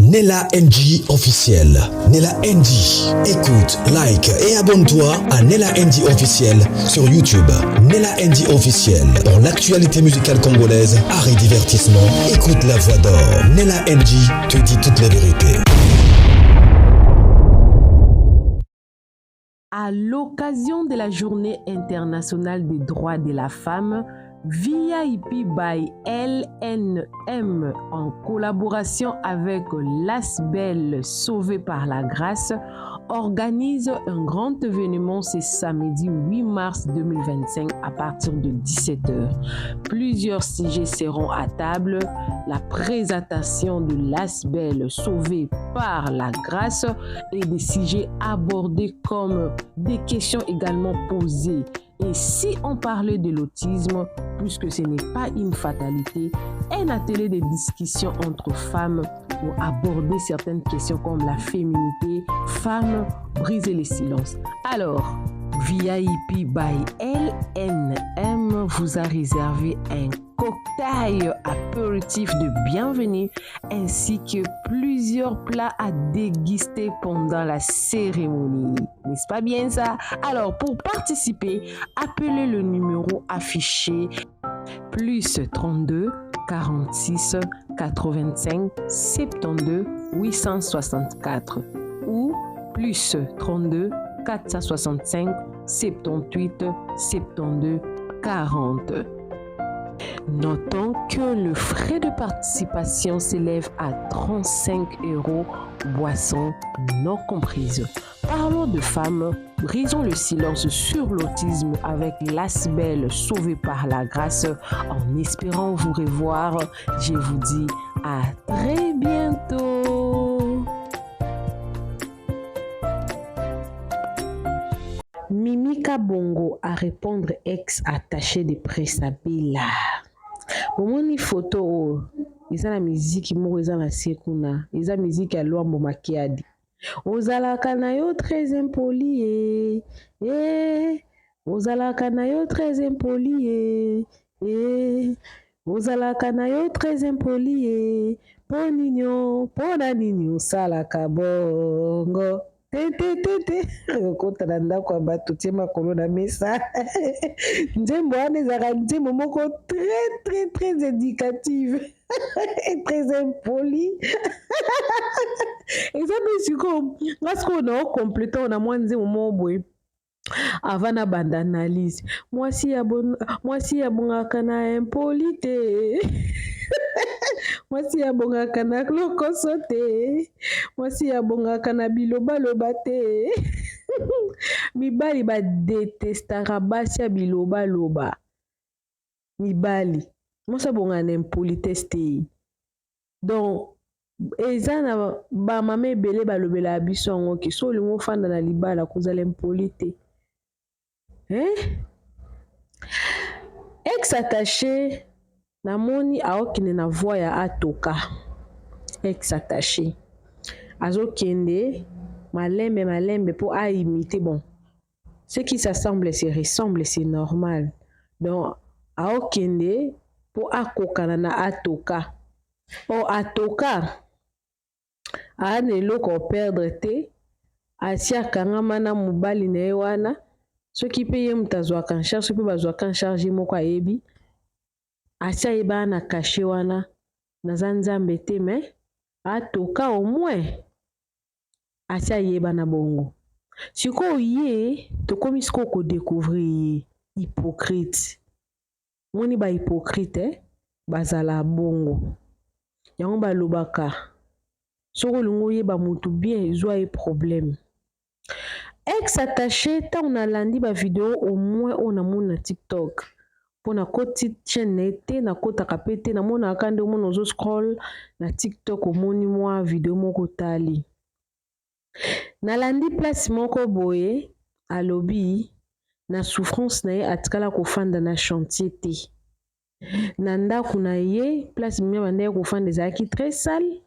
Nella NG officiel. Nella NG. Écoute, like et abonne-toi à Nella NG officiel sur YouTube. Nella NG officiel. Pour l'actualité musicale congolaise, art et divertissement, écoute la voix d'or. Nella NG te dit toute la vérité. À l'occasion de la Journée internationale des droits de la femme, VIP by LNM en collaboration avec l'ASBEL Sauvé par la Grâce organise un grand événement ce samedi 8 mars 2025 à partir de 17h. Plusieurs sujets seront à table, la présentation de l'ASBEL Sauvé par la Grâce et des sujets abordés comme des questions également posées. Et si on parlait de l'autisme, puisque ce n'est pas une fatalité, un atelier de discussion entre femmes pour aborder certaines questions comme la féminité, femmes, briser les silences. Alors, VIP by LNM vous a réservé un cocktail apéritif de bienvenue ainsi que plusieurs plats à déguster pendant la cérémonie. N'est-ce pas bien ça? Alors, pour participer, appelez le numéro affiché plus 32 46 85 72 864 ou plus 32 465 78 72 40. Notons que le frais de participation s'élève à 35 €, boissons non comprises. Parlons de femmes, brisons le silence sur l'autisme avec l'ASBEL Sauvé par la Grâce. En espérant vous revoir, je vous dis à très bientôt. Mimika Bongo à répondre ex-attaché de presse à Bella. Bomoni photo eza na miziki moko eza na sekuna eza miziki ya Lwambo Makiadi. Ozalaka na yo très impoli ozalaka na yo très impoli ozalaka na yo très impoli pona nini osalaka bongo te okota na ndako ya bato tie makolo na mesa. Nzembo wana ezalaka nzembo moko très éducative et très impoli. Eza mpe sikoyo nga sikoyo na okompleta na mwa nzembo moko boye avant na banda analyse mwasi yabongaka na impoli te mwasi yabongaka na lokoso te mwasi yabongaka na bilobaloba te. Mibali badetestaka basi ya bilobaloba. Mibali mwasi abongaka na impolitesse te. Donc eza na bamama ebele balobela biso yango ke so olingi ofanda na libala kozala impoli te. Ex-attaché namoni aokende na voie ya atoka. Ex-attaché azokende malembe pour imiter. Bon, ce qui s'assemble se ressemble, c'est normal. Donc aokende pour akokana na atoka. Atoka ana eloko perdre te, atiaka ngama na mobali na ye wana. Soki mpe ye moto azwaka en charge, soki mpe bazwaka en charge moko ayebi atia ye bana na kashe wana naza nzambe te, me atoka au moins atia ye bana bongo. Sikoyo ye tokomi sikoyo kodécouvrir hypocrite. Moni ba hypocrite bazala bongo. Yango balobaka soki olingi oyeba motu bien ezwa ye problème. Ex-attaché ntango nalandi bavideo au moins oyo namoni na TikTok mpo nakoti chaîne na ye te nakotaka mpe te namonaka nde omona ozo scroll na TikTok omoni mwa video moko tali. Nalandi place moko boye alobi na souffrance na ye atikala kofanda na chantier te. Na ndako na ye place mia bandaki kofanda ezalaki très sale.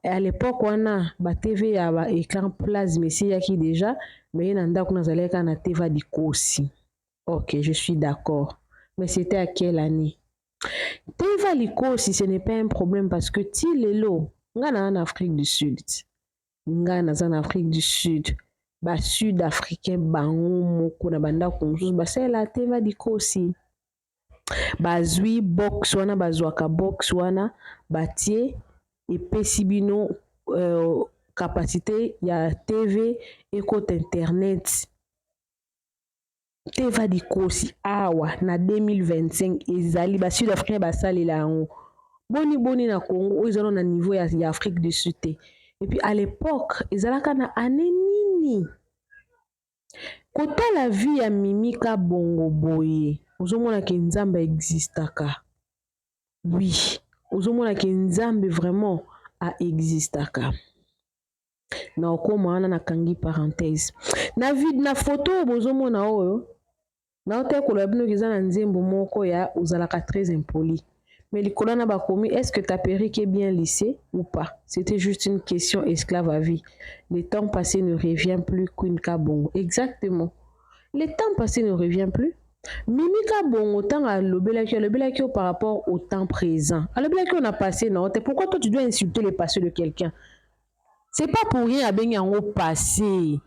À l'époque wana ba TV ya ba écran plasme esiyaki déjà, mais ye na ndako nazalaki na TV likosi. Ok, je suis d'accord. Mais c'était à quelle année? TV likosi, ce n'est pas un problème parce que ti lelo Nga en Afrique du Sud. Nga en Afrique du Sud. Ba Sud-Africain bango moko na banda konsus basala te va dikosi. Bazwi box wana bazwaka box wana batie epesi bino capacité ya TV et côte internet. Te va dikosi awa na 2025 ezali ba Sud-Africain basalela yango. Boni na Congo ils ont na niveau ya Afrique du Sud. Et puis à l'époque ezalaka na année nini. Kota la vie ya Mimika Bongo boye. Ozomona ke Nzambe existaka. Oui, ozomona ke Nzambe vraiment a existaka. Na okoma wana na kangi parenthèse. Na photo bozomona oyo. Na ote koloba bino kiza na nzembo moko ya ozalaka très impoli. Mais les colonnes ba commis, est-ce que ta perruque est bien lissée ou pas? C'était juste une question esclave à vie. Le temps passé ne revient plus Queen Kabongo. Exactement. Le temps passé ne revient plus. Mimika Bongo temps à l'obélakio par rapport au temps présent. À l'obélakio on a passé, non? Pourquoi toi tu dois insulter le passé de quelqu'un? C'est pas pour rien à bien au passé.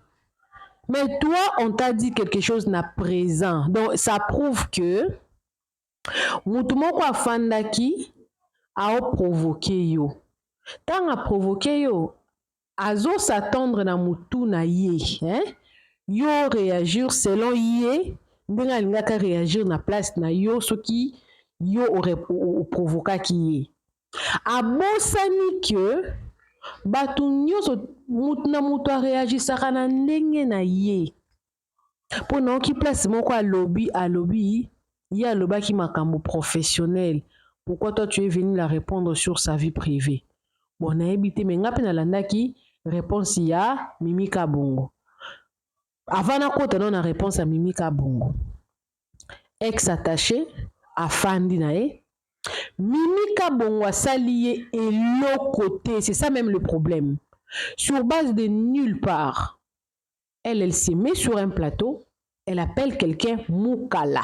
Mais toi, on t'a dit quelque chose na présent. Donc ça prouve que mutu moko afandaki a provoqué yo. Tant a provoqué yo, azo s'attendre na mutu na ye, hein? Yo réagir selon ye, ndenga lingaka réagir na place na yo soki yo aurait provokaki ye. Abosani que batu nyonso mutu na mutu a réagisaka na ndenge na ye. Po na oki place moko alobi il y a le bas qui m'a comme professionnel. Pourquoi toi tu es venu la répondre sur sa vie privée? Bon, on a évité, mais n'a pas la qui réponse il y a Mimika Bongo. Avant na côté on a réponse à Mimika Bongo. Ex attaché à Fandi nae. Mimika Bongo a s'allié et l'autre côté, c'est ça même le problème. Sur base de nulle part, elle se met sur un plateau, elle appelle quelqu'un Mukala.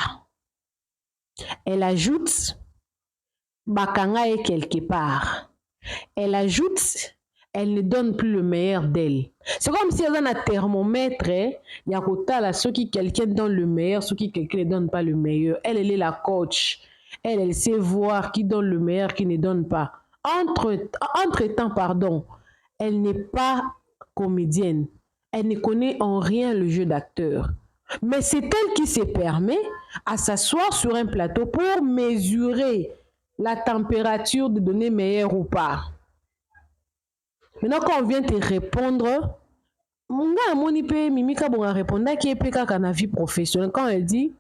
Elle ajoute Bakanga est quelque part. Elle ajoute, elle ne donne plus le meilleur d'elle. C'est comme si elle a un thermomètre, il y a ceux qui quelqu'un donne le meilleur, ceux qui quelqu'un ne donne pas le meilleur. Elle est la coach. Elle sait voir qui donne le meilleur, qui ne donne pas. Entre-temps, pardon, elle n'est pas comédienne. Elle ne connaît en rien le jeu d'acteur. Mais c'est elle qui se permet à s'asseoir sur un plateau pour mesurer la température de donner meilleur ou pas. Maintenant, quand on vient te répondre, Mimika Bonga répondre qui est PK na vie professionnelle. Quand elle dit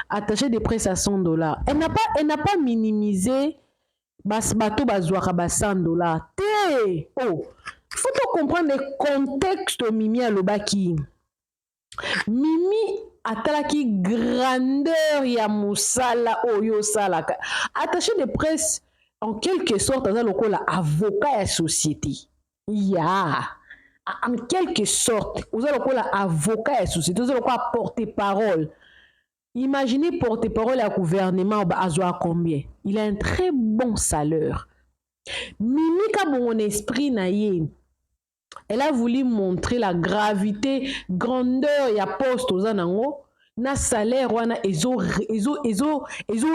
attacher des prix à $100, elle n'a pas minimisé bateau bazouaka ba $100. Oh, il faut comprendre le contexte Mimi à l'obaki. Mimi atalaki grandeur ya musala oyo salaka. Attaché de presse en quelque sorte dans le la avocat à société. Ya en quelque sorte, vous allez la avocat à société, vous allez porter parole. Imaginez porter parole à gouvernement à combien? Il a un très bon salaire. Mimi ka mon esprit na ye. Elle a voulu montrer la gravité, grandeur ya poste aux anango na salaire wana ezo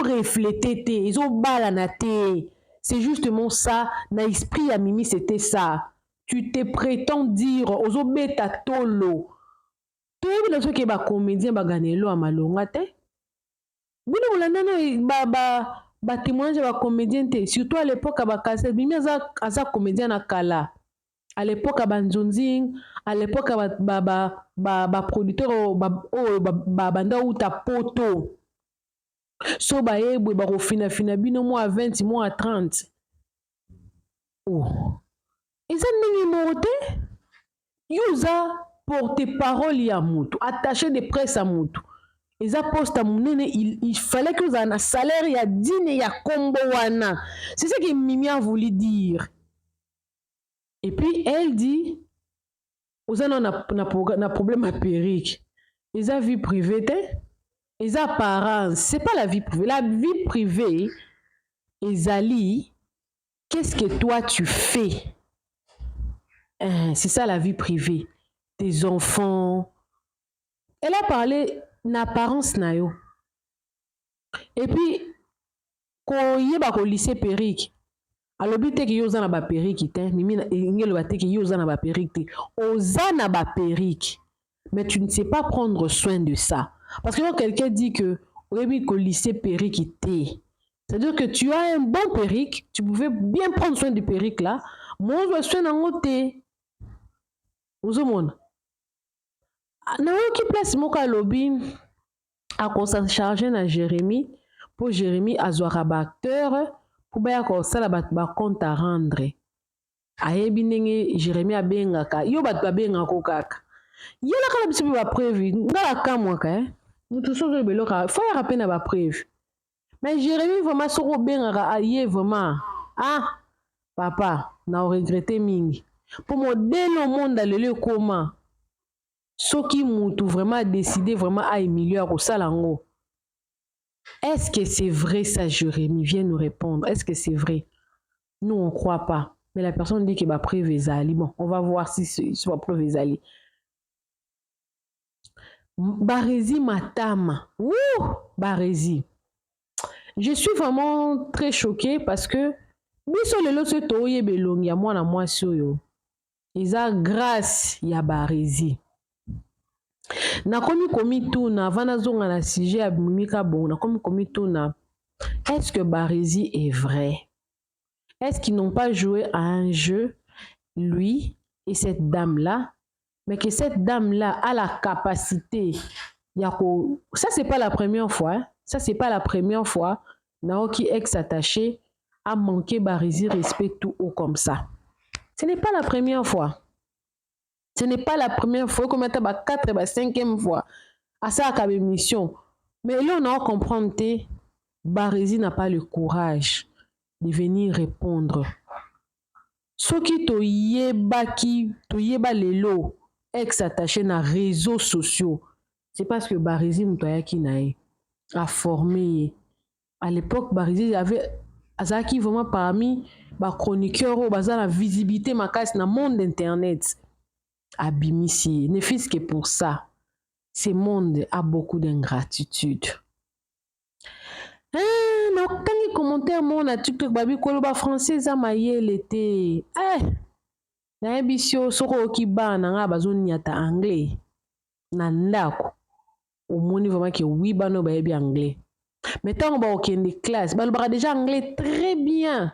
reflété te, ezo balana te. C'est justement ça, na esprit ya Mimi c'était ça. Tu te prétends dire ozo beta tolo. Tu es bien sûr que ba comédien ba ganelo a malonga te. Bino ulanda ba témoignage ba comédien te, surtout à l'époque ba cassette Mimi aza comédien na kala. À l'époque, à l'époque, producteur banda ou ta poto. So ba yebwe ba fina bino mo à 20 mo à 30. Oh. Ils ont numéroté. Yuza porte parole ya mutu, attaché de presse à mutu. Ils ont posté à munene, il fallait que vous ayez un salaire ya dîne ya kombo wana. C'est ce que Mimi a voulu dire. Et puis elle dit, vous avez un problème à perruque. Ils ont vie privée, ils ont apparence. C'est pas la vie privée. La vie privée, Ezali, qu'est-ce que toi tu fais? C'est ça la vie privée. Tes enfants. Elle a parlé d'apparence nayo. Et puis, quand il y a au lycée Périque, alors bi te ki yoza na ba Périque te, mimi ngelo ba te ki yoza na ba Périque te. Oza na ba Périque. Mais tu ne sais pas prendre soin de ça. Parce que quand quelqu'un dit que oui, qu'au lycée Périque te, c'est-à-dire que tu as un bon Périque, tu pouvais bien prendre soin du Périque là. Moi, je suis dans mon thé. Vous monde. Na qui place moka lobby à qu'on charger na Jérémy pour Jérémy azwara ba acteur pour ba ko sala ba compte à rendre. Ayebi ndenge Jérémy abengaka yo bat babengako kaka. Yela kala biso ba preuve ngala kamwa ka mutu sozo beloka faut y rappeler na ba preuve. Mais Jérémy vraiment soko bengaka aye vraiment papa na regretter mingi. Pour moi dès le monde le comment soki mutu vraiment décidé vraiment à Emilio à Salango. Est-ce que c'est vrai ça, Jérémy? Viens nous répondre. Est-ce que c'est vrai? Nous, on ne croit pas. Mais la personne dit que va preuve ezali. Bon, on va voir si c'est preuve ezali. Barézi Matama. Ouh, Barézi. Je suis vraiment très choquée parce que biso lelo se toye belongi ya mwana mwasi oyo. Eza grâce ya Barézi. Nakomi komi tuna vana zonga na sujet ya mimika bon nakomi komi tuna est-ce que Barézi est vrai? Est-ce qu'ils n'ont pas joué à un jeu lui et cette dame là mais que cette dame là a la capacité yako ça c'est pas la première fois hein? Ça c'est pas la première fois Naoki ex attaché a manqué Barézi respect tout haut comme ça. Ce n'est pas la première fois. Ce n'est pas la première fois, comme la 4 et 5e fois à ça à mission. Mais là, on a compris que Barézi n'a pas le courage de venir répondre. Ce qui to yeba lelo ex attaché na réseaux sociaux, c'est parce que Barézi mtoyaki nae a formé. À l'époque, Barézi avait azaki vraiment parmi ba chroniqueurs ou bazala visibilité makasi na monde internet. Abimisi, ne fût-ce que pour ça, ce monde a beaucoup d'ingratitude. Na tangi commentaire mon na TikTok babi koloba français za mayele te. Na ebisio soko ki bana nga bazoni ata anglais. Na ndako. Omoni vraiment que oui bano ba yebi anglais. Mais tant ba okende classe, ba lobaka déjà anglais très bien.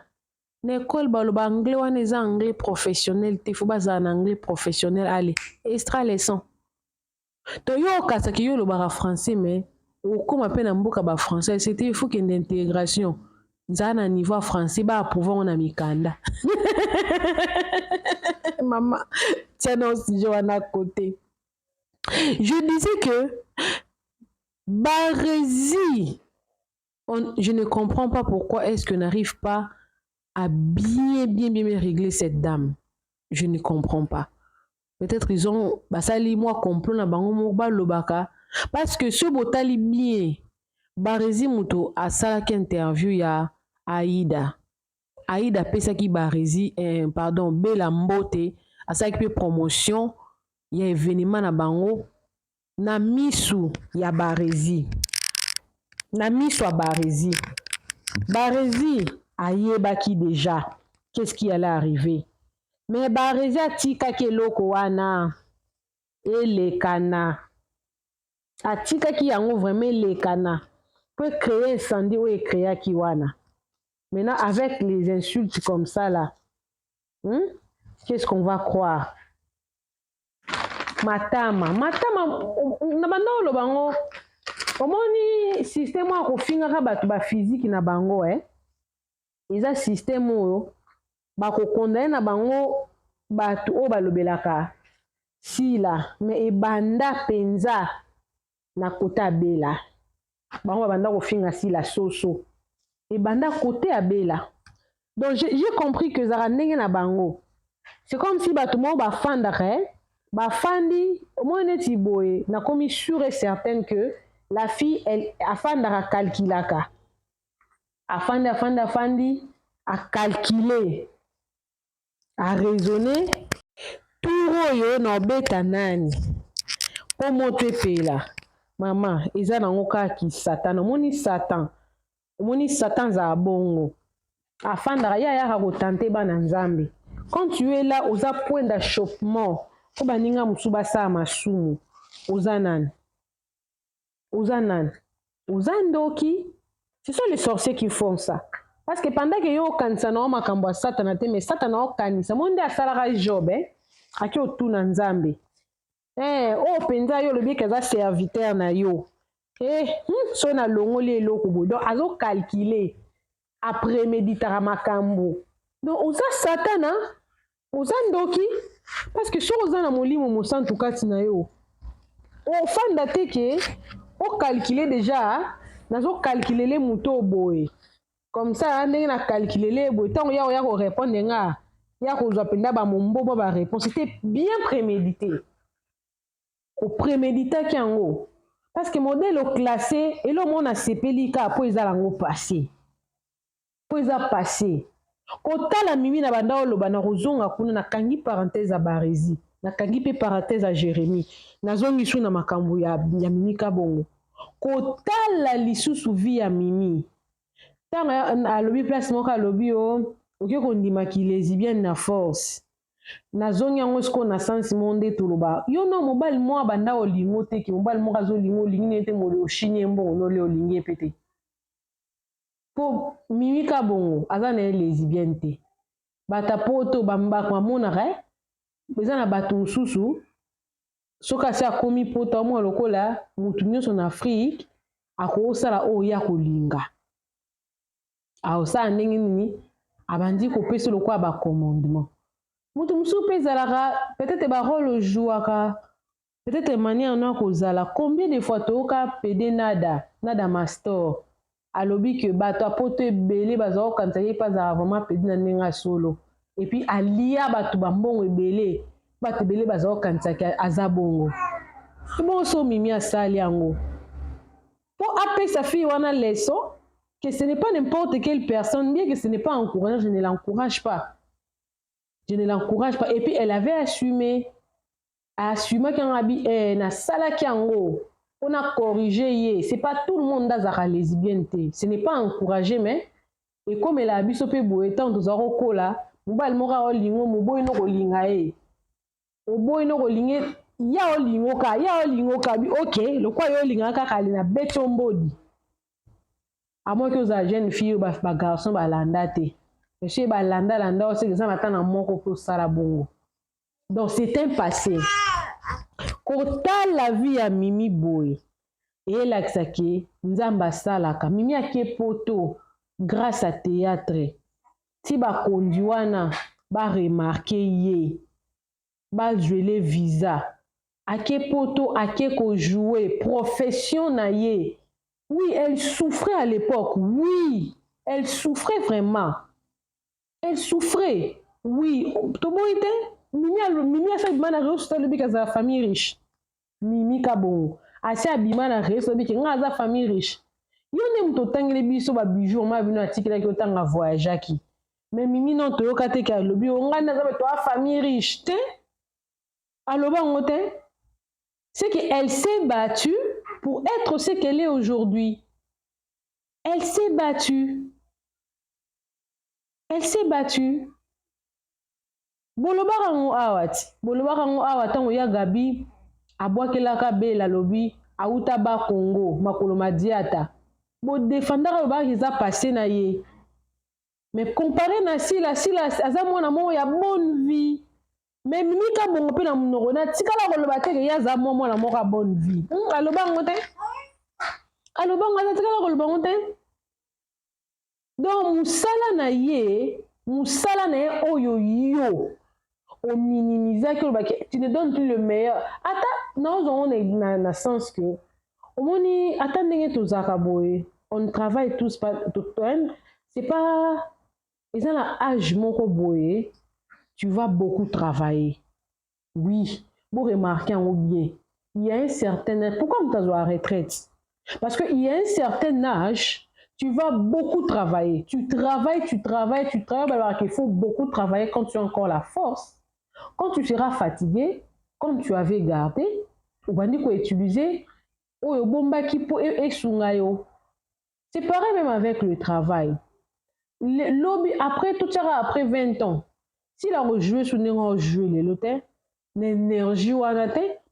L'école baloba anglais wana eza anglais professionnel te faut baza en anglais professionnel allez extra leçon to yo kasaki yo lobaka français mais okoma pe na mboka ba français c'était il faut que d'intégration za na niveau français ba approuver on a mikanda maman tiens non si je wana côté je disais que Barézi je ne comprends pas pourquoi est-ce que n'arrive pas à bien régler cette dame. Je ne comprends pas. Peut-être ils ont basali moi complot na bango moba lobaka parce que ce botali bien Barézi muto a salaki interview ya Aïda pesa ki Barézi pardon Bella Mbote a salaki pe promotion ya événement na bango na misu ya Barézi na misu ya Barézi ayebaki déjà qu'est-ce qui allait arriver. Mais Barézi atika keloko wana elekana. Atika ki yango vraiment elekana. Peut créer incendie ou créer ki wana. Maintenant avec les insultes comme ça là. Qu'est-ce qu'on va croire? Matama na bando lo bango. Omoni système wa kofinga ka batu ba physique na bango eza système oyo bakokondane na bango batu oyo balobelaka sila mais ebanda penza na kota Bella bango babanda kofinga sila soso ebanda kote ya Bella donc j'ai compris que zara ndenge na bango c'est comme si batu mo bafandaka bafandi omoi neti boye nakomi sûre et certaine que la fille elle afandaka calculaka afandi, à calculer, à raisonner. sikoyo na obeta nani po moto epela mama eza nango kaka satan omoni satan za bongo afandaka ya yaka kotante bana nzambe quand tu es là oza point d'achoppement po baninga mosusu basala masumu oza nani oza ndoki. Ce sont les sorciers qui font ça. Parce que pendant que yo kanisa na makambo ya satana te mais satana okanisa monde asalaka job aki otuna nzambe penza yo lobi kaza serviteur na yo so na longoli eloko boye donc azocalcule après méditara makambo donc oza satana oza ndoki parce que soki oza na molimo mosantu kati na yo ofanda te ke ocalcule déjà nazocalculele moto boye comme ça ndenge na calculele boye ntango ya korépondre nga ya kozwa mpenza bamombo baréponse c'était bien prémédité opréméditaki yango parce que modèle oclassé elomona sepeli kaka mpo eza yango passé mpo eza passé kotala mimi na banda oloba na kozonga kuna nakangi parenthèse ya barési nakangi mpe parenthèse ya jérémie nazongi su na makambo ya mimi kabongo kotala lisusu vi ya mimi ntango alobi place moko alobi oke kondimaki lesbienne na force nazongi yango siko na sansi mo nde toloba yo no mobali moko abanda olingo te ke mobali moko azolinga olingi nete moli oshini ye mbongo nole olingi ye pe te mpo mimi kabongo aza na ye lesbienne te bata poto bamonaka eza na bato mosusu soki asi akomi poto amwa lokola motu nyonso na afrique akosala oyo ya kolinga akosala ndenge nini abandi kopesa lokola bacommandement motu mosusu mpe ezalaka peut-être barole ojwaka peut-être manière no akozala combien de fois toyoka pede nada mastor alobi ke bato apoto ebele bazala kokanisa ye mpe azala vraiment pede na ndenge asolo epuis alia bato bambongo ebele bato ebele bazala kokanisaki aza bongo ebongo so mimi asali yango mpo apesa fille wana leçon que ce n'est pas n'importe quelle personne bien que ce n'est pas encourageant je ne l'encourage pas et puis elle avait assumé qu'en na salaki yango on a corrigé ye c'est pas tout le monde azaka lesbienne te ce n'est pas encouragé mais et comme elle a biso pe boye tant tozala kokola mobali moko aolingo moboyi no kolinga ye oboyi no kolinga ya olingo ka bi ok lokwa yo olingaka kaka ali na beti ombodi amo ke ozala jeune fille bagarçon balanda te monsieur balanda oseki eza matana moko mpo osala bongo donc c'est un passé kotala vie ya mimi boye eyelakisaki nzambe asalaka mimi ake poto grâce à théâtre ti bakondi wana baremarke ye bajuele visa ake poto ake kojoue profession na ye oui elle souffrait à l'époque oui elle souffrait vraiment elle souffrait oui toboyi te mimi asa abima na réseau social lobi kazala famille riche mimi kabongo asi abima na réseau lobi ke nga aza famille riche yo nde moto otangeli biso babijou oma bino atikelaki otanga voyageaki mais mimi non toyoka te ke alobi nga nde aza bato a famille riche te aloba yango te c'est qu'elle s'est battue pour être ce qu'elle est aujourd'hui. Elle s'est battue. Bolobarango awati ya gabi abwakelaka bela lobi auta ba Congo makolo madiata bo défendara ba kiza passé na ye mais comparé na sila aza mwana mo ya bonne vie mais mimi ka bongo pe na monoko na tikala koloba te ke ya za mwana moko ya bonne vie alobango te tikala koloba ngo te donc musala na ye oyo yo o minimiser que tu ne donnes plus le meilleur ata on est na sens que omoni ata ndenge tozaka boye on travaille tous pas c'est pas ils ont la âge moko boye tu vas beaucoup travailler oui vous remarquez en bien il y a un certain âge pourquoi on t'a à retraite parce que il y a un certain âge tu vas beaucoup travailler tu travailles alors qu'il faut beaucoup travailler quand tu as encore la force quand tu seras fatigué, comme tu avais gardé, ou bien utiliser c'est pareil même avec le travail. Après tout ça, après 20 ans, s'il a rejoué sur l'énergie ou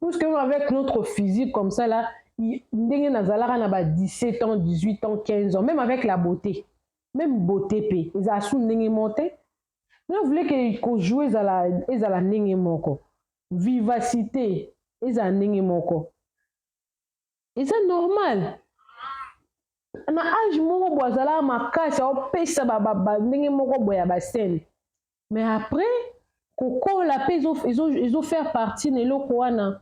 parce que avec notre physique comme ça là, 17 ans, 18 ans, 15 ans, même avec la beauté, même beauté, ils ont monté. Vous voulez que jouer la vivacité, ils ont et c'est normal. Na âge moko boazala makasi opesa ndenge moko boya basene. Mais après koko la pe ils ont faire partie de eloko wana.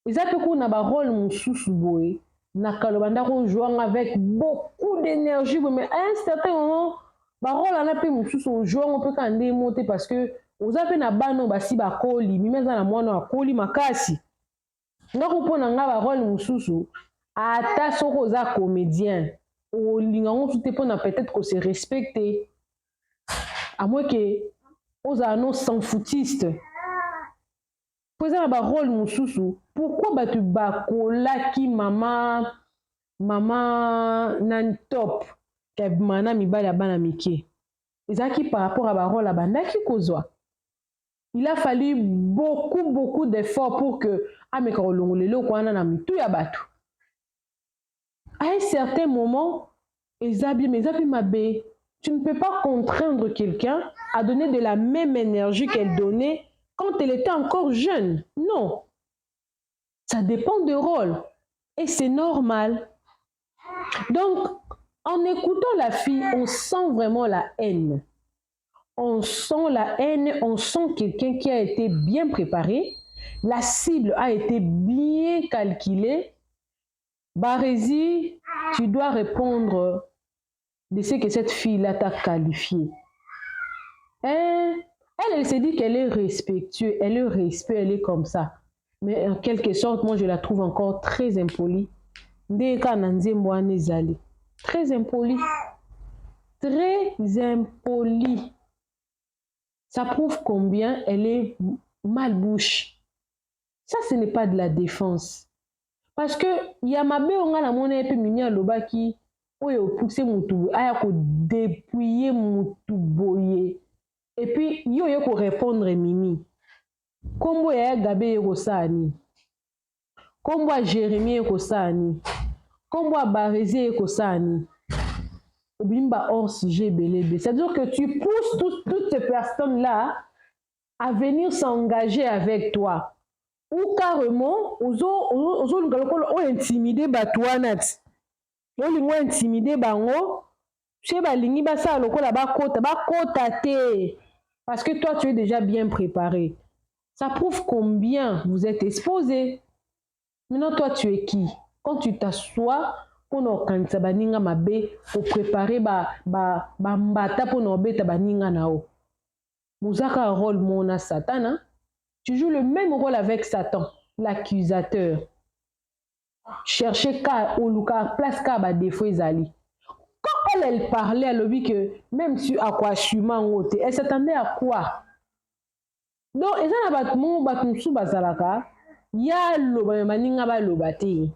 Ils ont pe na ba rôle mususu boye. Na kaloba ndako jouer avec beaucoup d'énergie mais à un certain moment ba rôle na pe mususu jouer on peut quand monter parce que oza pe na bano basi ba koli mimeza na mwana akoli makasi. Ndako pona nga ba rôle mususu ata soko oza comédien olinga ngo tout epona peut-être que se respecter à moins que oza non sans foutiste poser na ba rôle mususu pourquoi batu bakolaki mama nan top ke mana mibali bana mike ezaki par rapport à ba rôle bandaki kozwa. Il a fallu beaucoup d'efforts pour que ameka olongolelo kwana na mitu ya batu. À un certain moment, tu ne peux pas contraindre quelqu'un à donner de la même énergie qu'elle donnait quand elle était encore jeune. Non. Ça dépend du rôle. Et c'est normal. Donc, en écoutant la fille, on sent vraiment la haine. On sent la haine, on sent quelqu'un qui a été bien préparé. La cible a été bien calculée. Barési, tu dois répondre de ce que cette fille-là t'a qualifié. Elle s'est dit qu'elle est respectueuse, elle est respect, elle est comme ça. Mais en quelque sorte, moi je la trouve encore très impolie. Très impolie. Très impolie. Ça prouve combien elle est malbouche. Ça, ce n'est pas de la défense. Parce que yamabe onga na mona epe mimi alobaki oyo pousser mutu aya ko dépouiller mutu boye et puis yo ko répondre mimi kombo ya gabe yeko sani kombo ya Jérémie yeko sani kombo ya Barési yeko sani obimba hors sujet belebe. C'est-à-dire que tu pousses toutes ces personnes là à venir s'engager avec toi. Ou carrément, ozo intimider batouanat. Olingo intimider bango, chez balingi basa lokola bakota te. Parce que toi tu es déjà bien préparé. Ça prouve combien vous êtes exposé. Maintenant toi tu es qui? Quand tu t'assois pour organiser baninga mabe, pour préparer mbata pour n'obeta baninga nao. Muzaka un rôle mona satana. Tu joues le même rôle avec Satan, l'accusateur. Chercher place ka défaut ezali. Quand elle parlait, elle a dit que même si à quoi elle s'attendait à quoi? Donc, et ça n'a pas de bazalaka. Ya loba maninga ba lobati.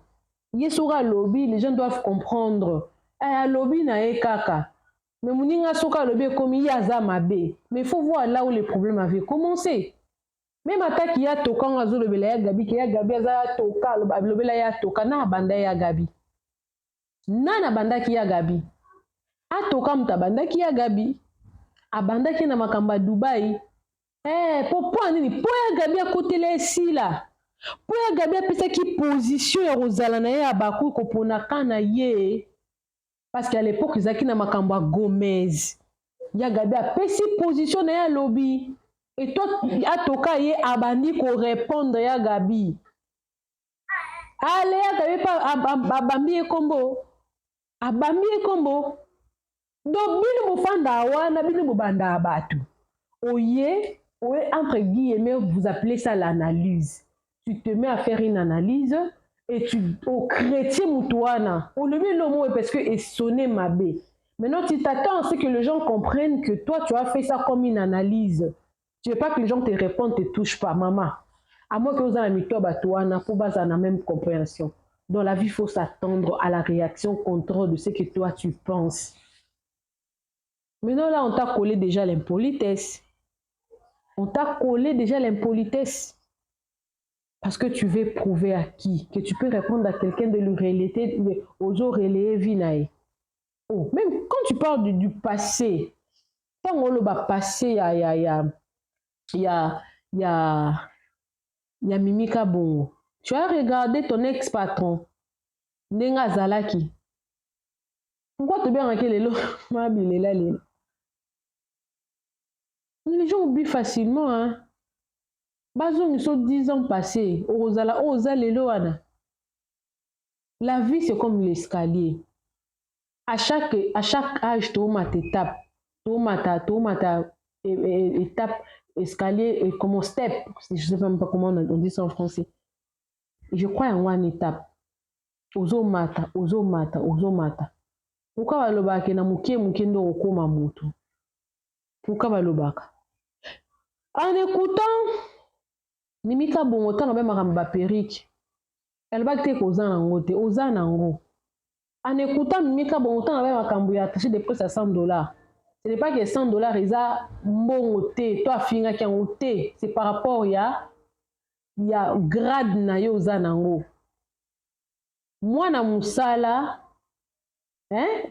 Yesura lobby, les gens doivent comprendre. Eh lobby na ekaka. Mais muninga soka lobby comme yaza mabe. Mais il faut voir là où les problèmes avaient commencé. Même attaque ya toka ngazo lobela ya gabi ki ya gabi aza toka lobela ya toka na banda ya gabi. Nana banda ki ya gabi. Atoka mta banda ki ya gabi. Abanda ki na makamba Dubai. Po nini po ya gabi akotela esi la. Po ya gabi apesa ki position ya rozala na ye abaku ko pona kana ye. Parce qu'à l'époque izaki na makamba Gomez. Ya gabi apesi position na ya lobby. Et toi, atoka ye abandi ko répondre ya gabi. Ale ya gabi pa abambi e kombo. Abambi e kombo. Donc bino bofanda wana bino bobanda abatu. Oye, entre guillemets, vous appelez ça l'analyse. Tu te mets à faire une analyse et au chrétien moutouana. Au lever le mot parce que est sonné ma bé. Maintenant, tu t'attends à ce que les gens comprennent que toi, tu as fait ça comme une analyse. Tu veux pas que les gens te répondent, te touchent pas, maman. À moins que vous ayez mis toi, pour baser la même compréhension. Dans la vie, il faut s'attendre à la réaction contre de ce que toi tu penses. Maintenant, là, on t'a collé déjà l'impolitesse. On t'a collé déjà l'impolitesse. Parce que tu veux prouver à qui? Que tu peux répondre à quelqu'un de lui relater, aux autres relayer Vinaï. Oh, même quand tu parles du passé, quand on le passé, il y a Mimika Bongo. Tu as regardé ton ex-patron, Nenga Zalaki. Pourquoi te bien avec les lots? Les gens oublient facilement, hein. Bazon, ils sont 10 ans passés. La vie, c'est comme l'escalier. À chaque âge, tu as une étape. Étape, escalier, comme step. Je ne sais même pas comment on dit ça en français. Je crois en une étape. Ozomata. Pourquoi balobaka na mukie ndo okoma moto? Pourquoi balobaka? En écoutant Mimika Bongo tanga be makamba perike. Elle va te koza nango te, oza nango. En écoutant Mimika Bongo tanga be makambo ya attaché de prix à $100. Ce n'est pas que $100 eza mbongo te, toi finga ki yango te, c'est par rapport ya grade na yo oza nango. Mwana musala,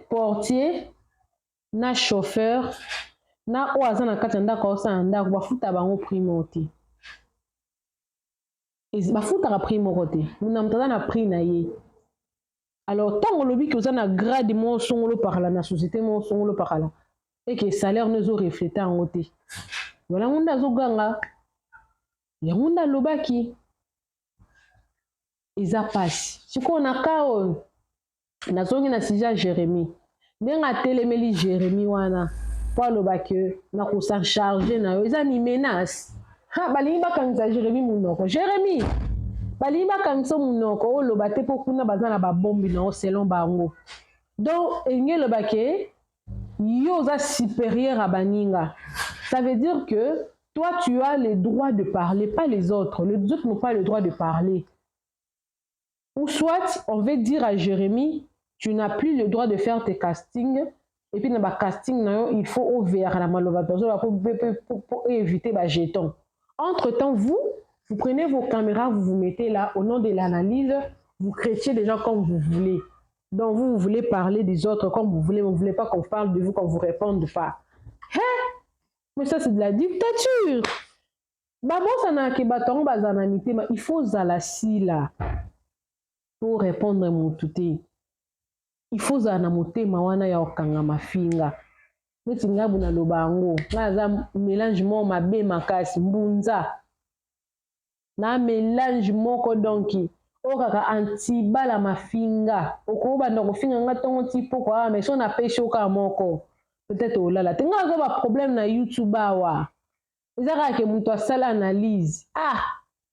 portier, na chauffeur, na oaza na kati ndako osala ndako bafuta bango prix moko te. Bafutaka prix moko te. Muna mutaza na prix na ye. Alors tant lobi que oza na grade mo songolo parla na société mo songolo parla et que salaire ne zo refléter en te. Voilà munda zo ganga. Ya munda lobaki. Eza passe. Siko na kao na zongi na sija Jérémie. Ndenga telemeli Jérémie wana. Po lobaki na ko s'en charger na yo. Eza ni menace. Ha balingi bakangisa Jérémie munoko. Jérémie balingi bakangisa munoko o lobate po kuna bazana ba bombi na o selon bango. Donc enye lobaki yo za supérieur à baninga. Ça veut dire que toi tu as le droit de parler, pas les autres. Les autres n'ont pas le droit de parler. Ou soit on veut dire à Jérémie, tu n'as plus le droit de faire tes castings. Et puis dans le casting, il faut ouvrir la malovatoire pour éviter les jetons. Entre-temps, vous prenez vos caméras, vous vous mettez là, au nom de l'analyse, vous créez des gens comme vous voulez. Donc vous voulez parler des autres comme vous voulez, mais vous ne voulez pas qu'on parle de vous, qu'on vous réponde pas. Mais ça c'est de la dictature. Il faut zalassi là pour répondre à mon touté. Il faut zanamote mawana ya okanga mafinga. Neti ngabu na lobango. Na mélange mo mabe makasi mbunza. Na mélange moko donki. Okaka antibala mafinga. Okoba ndoko finga ngatongo tipo kwa mais on a pêché oka moko. Peut-être olala. Tenga zo ba problème na YouTube awa. Ezaka ke muto asala analyse.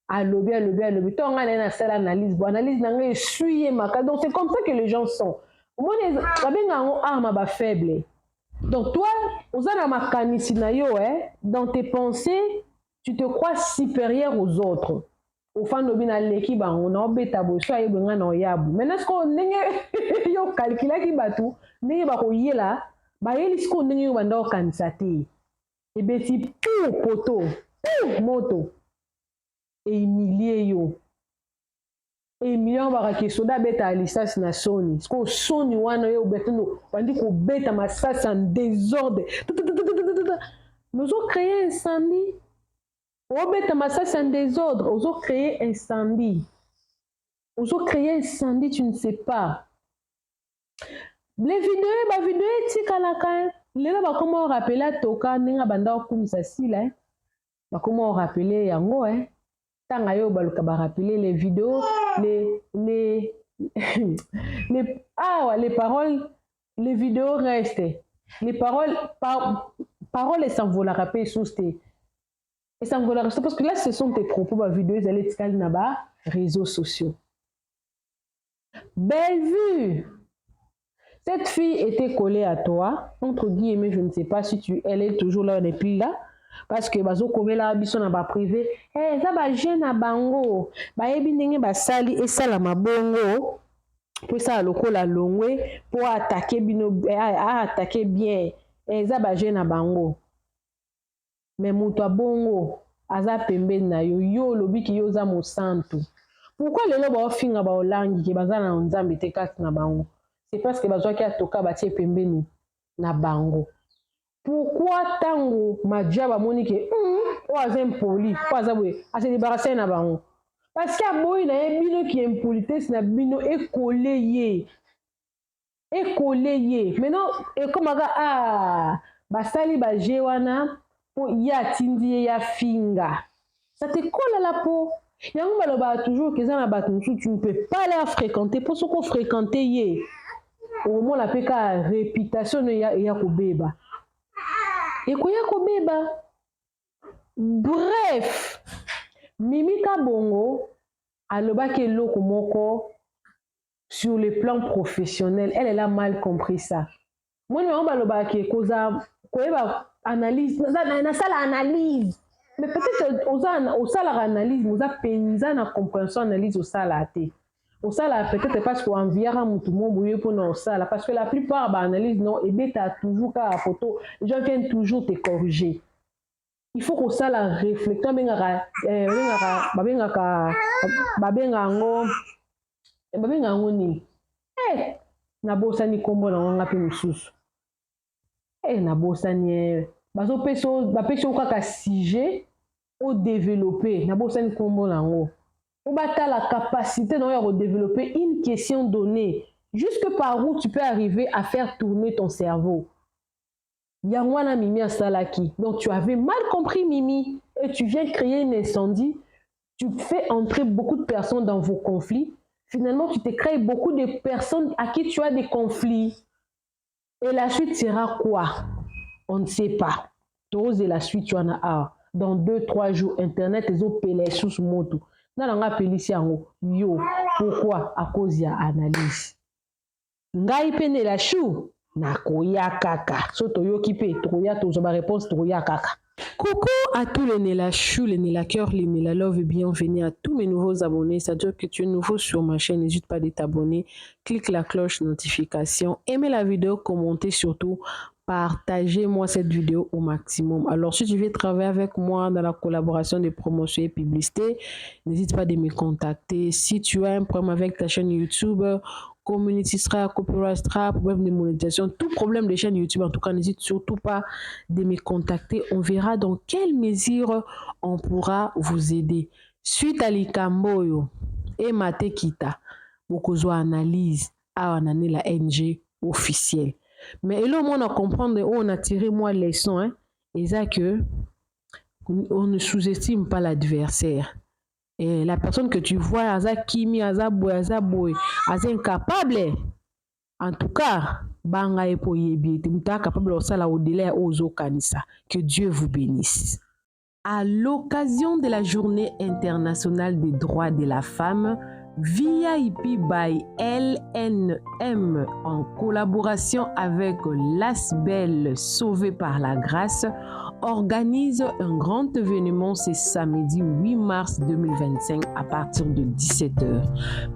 Alobi. Tonga na sala analyse. Bon analyse nanga essuyer maka. Donc c'est comme ça que les gens sont. Faible. Donc toi, dans tes pensées, tu te crois supérieur aux autres. Au fin de l'équipe, on a bêta bosso et on yabu. Maintenant, ce qu'on a calculé qui batou, n'est pas là, ce qu'on a candidaté. Et bien, c'est pour poteau, pour moto, et humilié yo. Et millions baraki soda beta alisas na Sony. Parce que Sony wana yo betano, bandi ko beta masas en désordre. Nous avons créé un incendie. O beta masas en désordre, nous avons créé un incendie. Nous avons créé un incendie, tu ne sais pas. Les vidéos tikalaka. Les là comment rappeler toka ninga banda kumsa sila. Ba comment rappeler yango Tangayo baluka ba rappeler les vidéos, les paroles, les vidéos restent. Les paroles elles s'envolent à rappeler sous tes. Et s'envolent parce que là ce sont tes propos, ma vidéo, ils allaient tirer na réseaux sociaux. Belle vue. Cette fille était collée à toi, entre guillemets, je ne sais pas si elle est toujours là, elle n'est plus là. parce que bazo komela biso na ba privé eza ba jeune na bango bayebi ndenge basali esala mabongo po esala lokola longwe po attaquer bino attaquer bien eza ba jeune na bango mais moto abongo aza pembeni na yo yo olobi ki yo oza mosantu. Pourquoi lelo baofinga baolangi ke baza na nzambe te kati na bango? C'est parce que bazwaki atoka batie pembeni na bango. Pourquoi tango madia bamoni ke o aza impoli po aza boye ase débarrasser na bango? Parce que aboyi na ye bino ki impolitesse na bino ekole ye. Maintenant ekomaka basali baje wana po ye atindi ye ya finga. Ça te colle à la peau. Yango baloba toujours que na bato mosusu tu ne peux pas aller fréquenter pour ce qu'on fréquenter ye. Au moins la peka réputation ya kobeba. Ekoya kobeba. Bref, Mimika Bongo alobaki eloko moko sur le plan professionnel, elle a mal compris ça. Moi on balobaki koza koyeba analyse, na sala analyse. Mais peut-être au salaire analyse, nous avons pensa na compréhension analyse au salaire. Au salaire peut-être parce qu'on enviera tout le monde pour nos salaires, parce que la plupart d'analyse non et bien t'as toujours qu'à la photo, les gens viennent toujours te corriger. Il faut qu'au salaire réflectant babenga ni na bosani kombo na nga pe mususu na bosani bazo peso kaka sujet au développer na bosani kombo nango o bata la capacité de développer une question donnée jusque par où tu peux arriver à faire tourner ton cerveau. Yangwana Mimi Asalaki. Donc tu avais mal compris Mimi et tu viens créer un incendie, tu fais entrer beaucoup de personnes dans vos conflits. Finalement, tu te crées beaucoup de personnes à qui tu as des conflits. Et la suite sera quoi? On ne sait pas. Et la suite, tu en as dans 2-3 jours. Internet, ils ont pelé sous ce moto. Yo, pourquoi? À cause de l'analyse. Ngai pene la chou. Nakoya kaka. Soto yo kipe. Troya tozo ba réponse troya kaka. Coucou à tous les Nélachou, les Nélacœur, les Nélalove et bienvenue à tous mes nouveaux abonnés. C'est-à-dire que tu es nouveau sur ma chaîne, n'hésite pas de t'abonner. Clique la cloche notification, aimez la vidéo, commentez surtout, partagez-moi cette vidéo au maximum. Alors si tu veux travailler avec moi dans la collaboration de promotion et publicité, n'hésite pas de me contacter. Si tu as un problème avec ta chaîne YouTube, community strap, copyright strap, problème de monétisation, tout problème de chaîne YouTube, en tout cas, n'hésite surtout pas de me contacter. On verra dans quelle mesure on pourra vous aider. Suite à l'ikamboyo et Mate Kita, beaucoup analyse à la NG officielle. Mais là, on a compris, on a tiré moi leçon, et ça que on ne sous-estime pas l'adversaire. Et la personne que tu vois, Aza Kimi, Aza Boy, Aza incapable. En tout cas, Banga et Poyebi, tu es capable de ça au-delà aux Kanissa. Que Dieu vous bénisse. À l'occasion de la Journée internationale des droits de la femme, VIP by LNM en collaboration avec l'ASBEL Sauvé par la Grâce organise un grand événement ce samedi 8 mars 2025 à partir de 17h.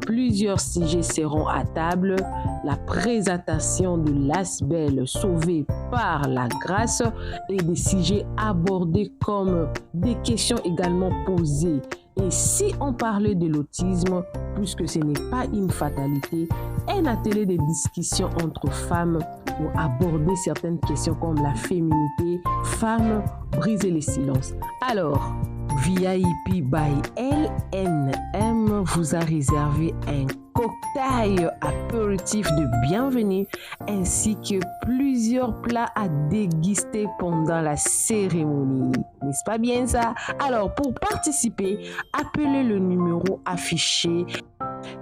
Plusieurs sujets seront à table. La présentation de l'ASBEL Sauvé par la Grâce et des sujets abordés comme des questions également posées. Et si on parlait de l'autisme, puisque ce n'est pas une fatalité, un atelier de discussion entre femmes pour aborder certaines questions comme la féminité, femmes, briser les silences. Alors, VIP by LNM vous a réservé un cocktail apéritif de bienvenue ainsi que plusieurs plats à déguster pendant la cérémonie. N'est-ce pas bien ça? Alors, pour participer, appelez le numéro affiché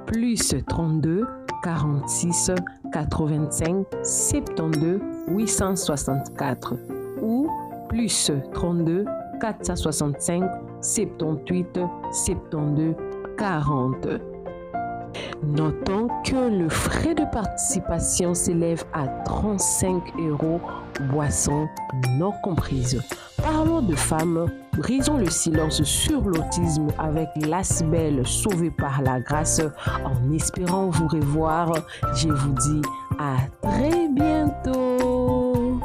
plus 32 46 85 72 864 ou plus 32 465 78 72 40. Notons que le frais de participation s'élève à 35 €, boissons non comprises. Parlons de femmes, brisons le silence sur l'autisme avec l'Asbel sauvé par la grâce. En espérant vous revoir, je vous dis à très bientôt.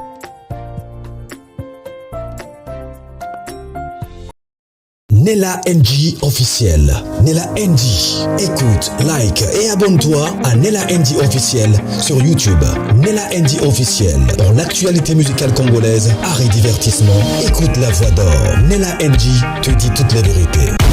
Nella NG officiel. Nella NG. Écoute, like et abonne-toi à Nella NG officiel sur YouTube. Nella NG officiel. Pour l'actualité musicale congolaise, art et divertissement, écoute la voix d'or. Nella NG te dit toutes les vérités.